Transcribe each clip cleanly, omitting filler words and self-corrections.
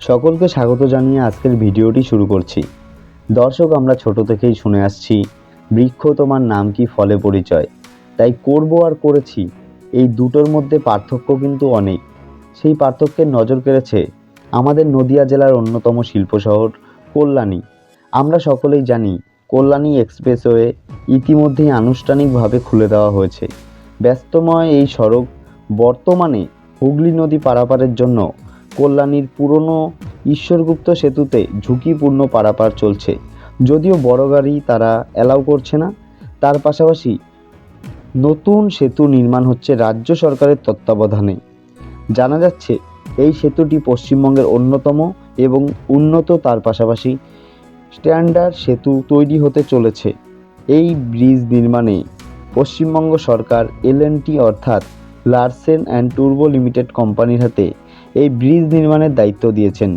সকলকে স্বাগত জানিয়ে আজকের ভিডিওটি শুরু করছি। দর্শক, আমরা ছোট থেকেই শুনে আসছি বৃক্ষ তোমার নাম কি ফলে পরিচয়, তাই করব আর করেছি এই দুটোর মধ্যে পার্থক্য কিন্তু অনেক। সেই পার্থক্যের নজর কেড়েছে আমাদের নদিয়া জেলার অন্যতম শিল্প শহর কল্যাণী। আমরা সকলেই জানি কল্যাণী এক্সপ্রেসওয়ে ইতিমধ্যেই আনুষ্ঠানিকভাবে খুলে দেওয়া হয়েছে। ব্যস্তময় এই সড়ক বর্তমানে হুগলি নদী পারাপারের জন্য কল্যাণীর পুরনো ঈশ্বরগুপ্ত সেতুতে ঝুঁকিপূর্ণ পারাপার চলছে। যদিও বড় গাড়ি তারা অ্যালাউ করছে না, তার পাশাপাশি নতুন সেতু নির্মাণ হচ্ছে রাজ্য সরকারের তত্ত্বাবধানে। জানা যাচ্ছে এই সেতুটি পশ্চিমবঙ্গের অন্যতম এবং উন্নত, তার পাশাপাশি স্ট্যান্ডার্ড সেতু তৈরি হতে চলেছে। এই ব্রিজ নির্মাণে পশ্চিমবঙ্গ সরকার এল&টি অর্থাৎ লারসেন অ্যান্ড টুব্রো লিমিটেড কোম্পানির হাতে এই ব্রিজ নির্মাণের দায়িত্ব দিয়েছেন।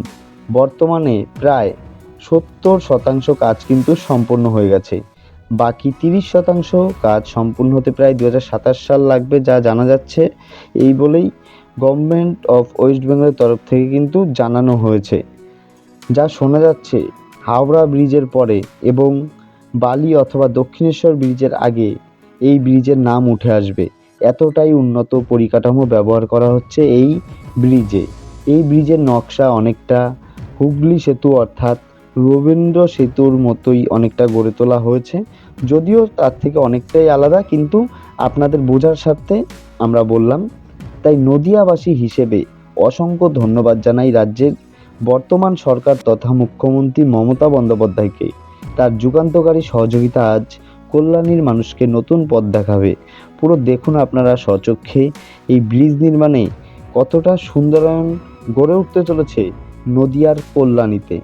বর্তমানে প্রায় 70% কাজ কিন্তু সম্পন্ন হয়ে গেছে। বাকি 30% কাজ সম্পূর্ণ হতে প্রায় 2027 সাল লাগবে, যা জানা যাচ্ছে। এই বলেই গভর্নমেন্ট অফ ওয়েস্ট বেঙ্গলের তরফ থেকে কিন্তু জানানো হয়েছে। যা শোনা যাচ্ছে হাওড়া ব্রিজের পরে এবং বালি অথবা দক্ষিণেশ্বর ব্রিজের আগে এই ব্রিজের নাম উঠে আসবে। এতটাই উন্নত পরিকাঠামো ব্যবহার করা হচ্ছে এই ব্রিজে। এই ব্রিজের নকশা অনেকটা হুগলি সেতু অর্থাৎ রবীন্দ্র সেতুর মতোই অনেকটা গড়ে তোলা হয়েছে, যদিও তার থেকে অনেকটাই আলাদা, কিন্তু আপনাদের বোঝার স্বার্থে আমরা বললাম। তাই নদিয়াবাসী হিসেবে অসংখ্য ধন্যবাদ জানাই রাজ্যের বর্তমান সরকার তথা মুখ্যমন্ত্রী মমতা বন্দ্যোপাধ্যায়কে। তার যুগান্তকারী সহযোগিতা আজ কল্যাণীর মানুষকে নতুন পথ দেখাবে। পুরো দেখুন আপনারা স্বচক্ষে এই ব্রিজ নির্মাণে কতটা সুন্দরায়ন গড়ে উঠতে চলেছে নদিয়ার কল্যাণীতে।